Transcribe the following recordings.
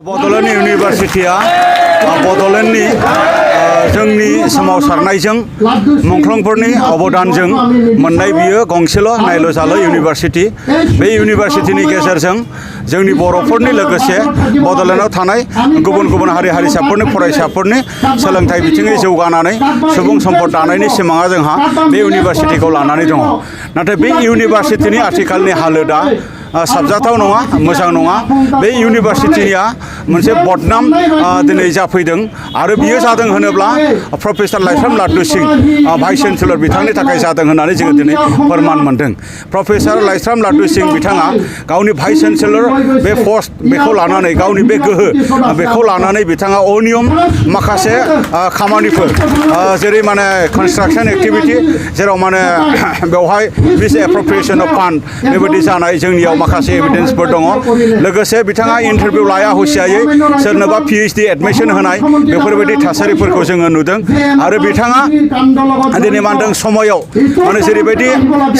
Bodoland University-a Bodolandनि जोंनि सोमावसारनायजों मुंख्लंफोरनि अबदानजों मोननाय बियो गंसेल' नायल' जाल' इउनिभारसिटि बे इउनिभारसिटिनि गेजेरजों जोंनि बर'फोरनि लोगोसे बड'लेण्डआव थानाय गुबुन गुबुन हारि हारिसाफोरनि फरायसाफोरनि सोलोंथाइ बिथिङै जौगानानै सुबुं सम्पद दानायनि सिमाङा जोंहा बे इउनिभारसिटिखौ लानानै दङ नाथाय बे इउनिभारसिटिनि आथिखालनि हालोदा साबजाथाव नङा मोजां नङा बे इउनिभारसिटिया मोनसे बदनाम दिनै जाफैदों आरो बियो जादों होनोब्ला प्रफेसर लाइस्राम लाटु सिं भाइस चेन्सेलर बिथांनि थाखाय जादों होननानै जोङो दिनै फोरमान मोनदों प्रफेसर लाइस्राम लाटु सिं बिथाङा गावनि भाइस चेन्सेलर बे पस्ट बेखौ लानानै गावनि बे गोहो बेखौ लानानै बिथाङा अनियम माखासे खामानिफोर जेरै माने कनस्ट्राक्शन एक्टिभिटी जेराव माने बेवहाय मिस एप्रप्रिएशन अफ फान्ड बेबायदि जानाय जोंनियाव माखासे एभिडेन्सफोर दङ लोगोसे बिथाङा इन्टारभिउ लाया हुसियायै सोरनोबा PhD एडमिशन होनाय बेफोरबायदि थासारिफोरखौ जोङो नुदों आरो बिथाङा दिनै मा होनदों समायाव माने जेरैबायदि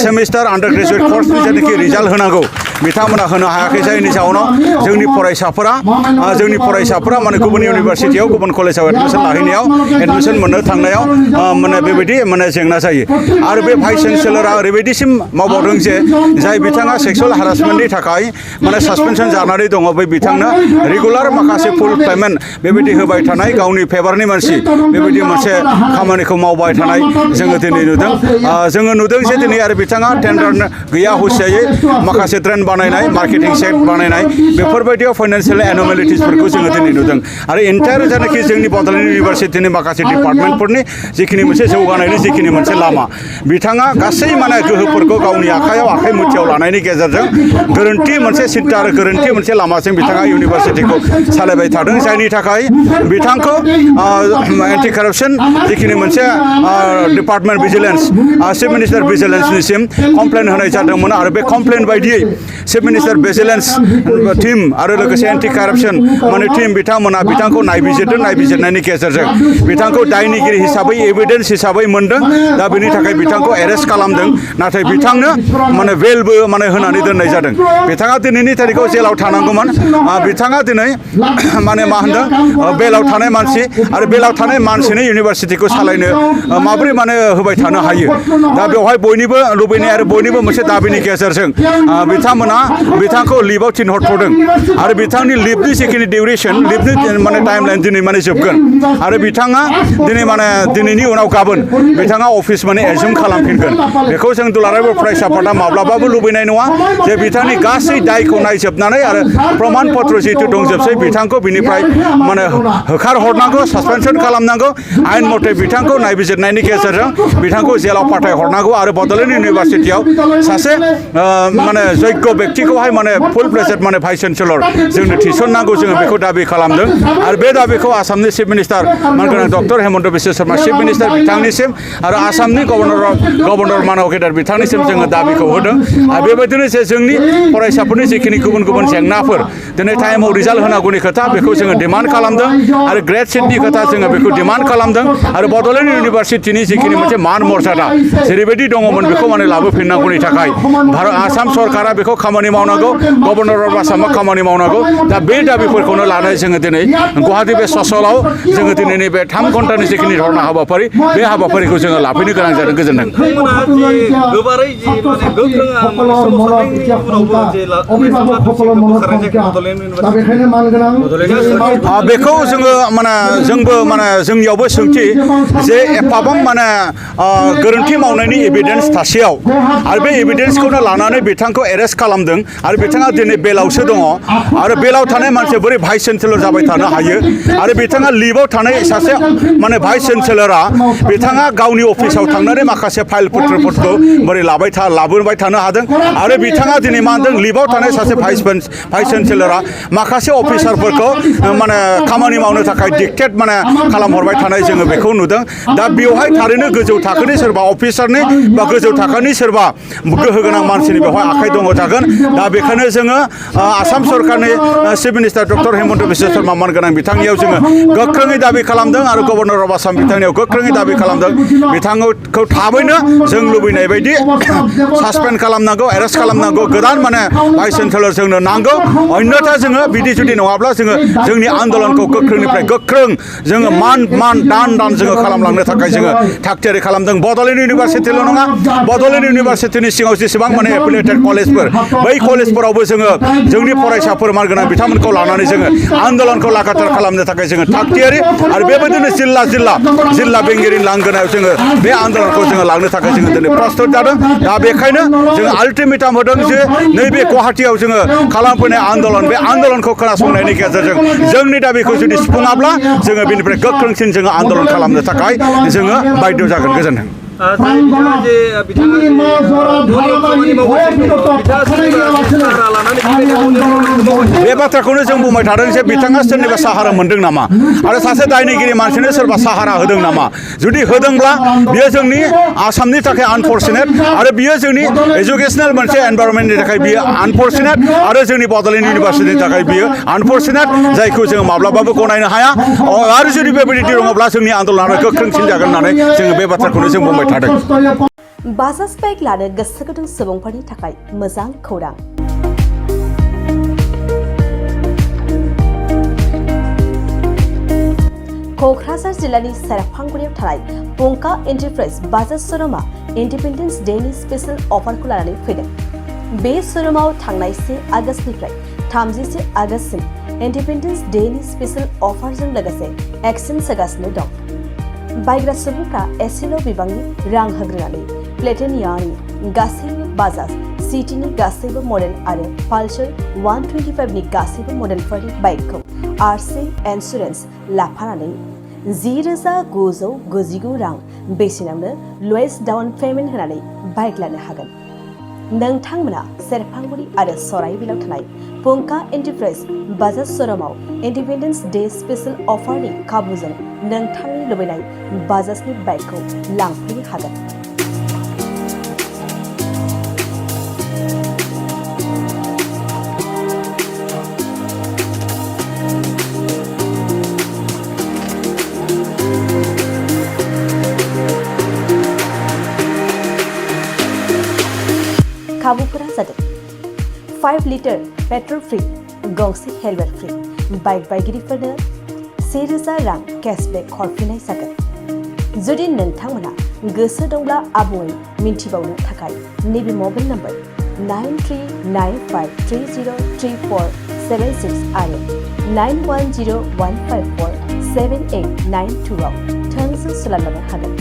सेमिस्टार आन्डार ग्रेजुवेट कर्सनि जेनाखि रिजाल्ट होनांगौ बिथांमोना होनो हायाखै जायनि जाउनाव जोंनि फरायसाफोरा माने गुबुन इउनिभारसिटियाव गुबुन कलेजाव एडमिशन लाहैनायाव एडमिशन मोननो थांनायाव माने बेबायदि माने जेंना जायो आरो बे भाइस चेन्सेलरा ओरैबायदिसिम मावबावदों जे जाय बिथाङा सेक्सुवेल हारासमेन्टनि थाखाय माने सासपेनसन जानानै दङ बै बिथांनो रेगुलार माखासे फुल पेमेन्ट बेबायदि होबाय थानाय गावनि फेभारनि मानसि बेबायदि मोनसे खामानिखौ मावबाय थानाय जोङो नुदों जे दिनै आरो बिथाङा टेन्डार गैया हुसियायै माखासे ड्रेन बानायनाय मार्केटिं सेट बानायनाय बेफोरबायदियाव फाइनान्सियेल एनोमेलिटिसफोरखौ जोङो दिनै नुदों आरो एन्टायार जायनाखि जोंनि बड'लेण्ड इउनिभारसिटिनि माखासे डिपार्टमेन्टफोरनि जिखिनि मोनसे जौगानायनि जिखिनि मोनसे लामा बिथाङा गासै माने गोहोफोरखौ गावनि आखाइ मुथियाव लानायनि गेजेरजों गोरोन्थि मोनसे सिन्ता आरो गोरोन्थि मोनसे लामाजों बिथाङा इउनिभारसिटिखौ सालायबाय थादों जायनि थाखाय बिथांखौ एन्टि कारापसन जिखिनि मोनसे डिपार्टमेन्ट भिजिलेन्स चिफ मिनिस्टार भिजिलेन्सनिसिम कमप्लेन होनाय जादोंमोन आरो बे कमप्लेन बायदियै चिफ मिनिस्टार भिजिलेन्स टीम आरो लोगोसे एन्टि कारापसन माने टीम बिथांमोना बिथांखौ नायबिजिरनायनि गेजेरजों बिथांखौ दायनिगिरि हिसाबै एभिडेन्स हिसाबै मोनदों दा बेनि थाखाय बिथांखौ एरेस्ट खालामदों नाथाय बिथांनो माने बेलबो माने होनानै दोननाय जादों बिथाङा दिनैनि तारिखआव जेलाव थानांगौमोन बिथाङा दिनै माने मा होनदों बेलाव थानाय मानसि आरो बेलाव थानाय मानसिनो इउनिभारसिटिखौ सालायनो माबोरै माने होबाय थानो हायो दा बेवहाय बयनिबो लुबैनाय आरो बयनिबो मोनसे दाबिनि गेजेरजों बिथांमोना बिथांखौ लिभआव थिनहरथ'दों आरो बिथांनि लिभनि जिखिनि डिउरेसन लिभनि माने टाइमलाइन दिनै माने जोबगोन आरो बिथाङा दिनै माने दिनैनि उनाव गाबोन बिथाङा अफिस माने एजुम खालामफिनगोन बेखौ जों दुलाराय फरायसा आफादा माब्लाबाबो लुबैनाय नङा जे बिथांनि गासै दायखौ नायजोबनानै आरो प्रमाण पत्र जिहेतु दंजोबसै बिथांखौ बिनिफ्राय माने होखारहरनांगौ सासपेनसन खालामनांगौ आयेन मथे बिथांखौ नायबिजिरनायनि गेजेरजों बिथांखौ जेलाव फाथायहरनांगौ आरो बड'लेण्ड इउनिभारसिटियाव सासे माने जग्य व्यक्तिखौहाय माने फुल प्लेजेड माने भाइस चेन्सेलर जोंनो थिसननांगौ जोङो बेखौ दाबि खालामदों आरो बे दाबिखौ आसामनि चिफ मिनिस्टार मानगोनां doctor Himanta Biswa Sarma chief minister बिथांनिसिम आरो आसामनि गभर्नर मानव गेदार बिथांनिसिम जोङो दाबिखौ होदों आरो बेबायदिनो जे जोंनि फरायसाफोरनि जिखिनि गुबुन गुबुन जेंनाफोर दिनै टाइमाव रिजाल्ट होनांगौनि खोथा बेखौ जोङो डिमान्ड खालामदों आरो ग्रेड सिटनि खोथा जोङो बेखौ डिमान्ड खालामदों आरो बड'लेण्ड इउनिभारसिटिनि जिखिनि मोनसे मान मर्यादा जेरैबायदि दङमोन बेखौ माने लाबोफिननांगौनि थाखाय आसाम सरकारा बेखौ खामानि मावनांगौ गभर्नर अफ आसामा खामानि मावनांगौ दा बे दाबिफोरखौनो लानानै जोङो दिनै गुवाहाटी बे ससलाव जोङो दिनैनि बे 3 घन्टानि जिखिनि धरना हाबाफारि बे हाबाफारिखौ जोङो लाफैनो गोनां जादों गोजोनदों बेखौ जोङो माने जोंबो माने जोंनियावबो सोंथि जे एफाबां माने गोरोन्थि मावनायनि एभिडेन्स थासेयाव आरो बे एभिडेन्सखौनो लानानै बिथांखौ एरेस्ट खालामदों आरो बिथाङा दिनै बेलावसो दङ आरो बेलाव थानाय मानसिया बोरै भाइस चेन्सेलर जाबाय थानो हायो आरो बिथाङा लिभआव थानाय सासे माने भाइस चेन्सेलरा बिथाङा गावनि अफिसाव थांनानै माखासे फाइल पत्रफोरखौ बोरै लाबोबाय थानो हादों आरो बिथाङा दिनै मा होनदों लिभआव थानाय सासे भाइस चेन्सेलरा माखासे अफिसारफोरखौ माने खामानि मावनो थाखाय डिक्टेट माने खालामहरबाय थानाय जोङो बेखौ नुदों दा बेवहाय थारैनो गोजौ थाखोनि सोरबा अफिसारनि बा गोजौ थाखोनि सोरबा गोहो गोनां मानसिनि बेवहाय आखाइ दङ थागोन दा बेखायनो जोङो आसाम सरकारनि chief minister doctor Himanta Biswa Sharma मानगोनां बिथांनियाव जोङो गोख्रोङै दाबि खालामदों आरो गभर्नर अफ आसाम बिथांनियाव गोख्रोङै दाबि खालामदों बिथांखौ थाबैनो जों लुबैनाय बायदि सासपेन्ड खालामनांगौ एरेस्ट खालामनांगौ गोदान गोदान माने भाइस चेन्सेलर जोंनो नांगौ अन्यथा जोङो बिदि जुदि नङाब्ला जोङो जोंनि आन्दोलनखौ गोख्रोंनिफ्राय गोख्रों जोङो मान दान जोङो खालामलांनो थाखाय जोङो थागथियारि खालामदों बड'लेण्ड इउनिभारसिटिल' नङा बड'लेण्ड इउनिभारसिटिनि सिङाव जेसेबां माने एफिलिएटेड कलेजफोर बै कलेजफोरावबो जोङो जोंनि फरायसाफोर मानगोनां बिथांमोनखौ लानानै जोङो आन्दोलनखौ लागातार खालामनो थाखाय जोङो थागथियारि आरो बेबायदिनो जिल्ला बेंगिरिनि लांगोनायाव जोङो बे आन्दोलनखौ जोङो लांनो थाखाय जोङो दिनै प्रस्टुत जादों दा बेखायनो जोङो आल्टिमेटाम होदों जे नैबे गुवाहाटियाव जोङो खालामफैनाय आन्दोलन बे आन्दोलनखौ खोनासंनायनि गेजेरजों जोंनि दाबिखौ जुदि सुफुङाब्ला जोङो बेनिफ्राय गोख्रोंसिन जोङो आन्दोलन खालामनो थाखाय जोङो बाध्य जागोन गोजोन्थों बे बाथ्राखौनो जों बुंबाय थादों जे बिथाङा सोरनिबा साहारा मोन्दों नामा आरो सासे दायनिगिरि मानसिनो सोरबा साहारा होदों नामा जुदि होदोंब्ला बियो जोंनि आसामनि थाखाय आनफर्चुनेट आरो बियो जोंनि एजुकेसनेल मोनसे एनभाइरनमेन्टनि थाखाय बियो आनफर्चुनेट आरो जोंनि बड'लेण्ड इउनिभारसिटिनि थाखाय बियो आनफर्चुनेट जायखौ जोङो माब्लाबाबो गनायनो हाया आरो जुदि बेबायदि दङब्ला जोंनि आन्दोलना गोख्रोंसिन जागोन होननानै जोङो बे बाथ्राखौनो जों बुंबाय बाजाज बाइक लानो गोसो गुदुं सुबुंफोरनि थाखाय मोजां खौरां क'क्राझार जिल्लानि सेरफांगुरियाव थानाय पंका एन्टारप्राइज बाजाज श'रुमआ इन्डिपेन्डेन्स डेनि स्पेशल अफारखौ लानानै फैदों बे श'रुमाव थांनाय 1 आगस्तनिफ्राय 31 आगस्तसिम इन्डिपेन्डेन्स डेनि स्पेशल अफारजों लोगोसे एक्सचेन्ज होगासिनो दं बायग्रा सुबुंफ्रा एसेल' बिबांनि रां होग्रोनानै प्लेटिनियानि गासैबो बाजाज सिटिनि गासैबो मडेल आरो पालसार 125नि गासैबो मडेलफोरनि बाइकखौ आरसि इन्सुरेन्स लाफानानै 10,999 रां बेसेनावनो लवेस्ट डाउन पेमेन्ट होनानै बाइक लानो हागोन नोंथांमोना सेरफांगुरि आरो सराइबिलाव थानाय पंका एन्टारप्राइज बाजाज श'रुमाव इन्डिपेन्डेन्स डे स्पेशल अफारनि खाबुजों नोंथांनि लुबैनाय बाजाजनि बाइकखौ लांफैनो हागोन खाबुफोरा जादों 5 लिटार पेट्रल फ्री गंसे हेलमेट फ्री बाइक बायगिरिफोरनो 1,000 रां केशबेक हरफिननाय जागोन जुदि नोंथांमोना गोसो दंब्ला आबुङै मिन्थिबावनो थाखाय नैबे मबाइल नम्बर 9395303476 आरो 9101547892 आव थोंजों सोलायनो हागोन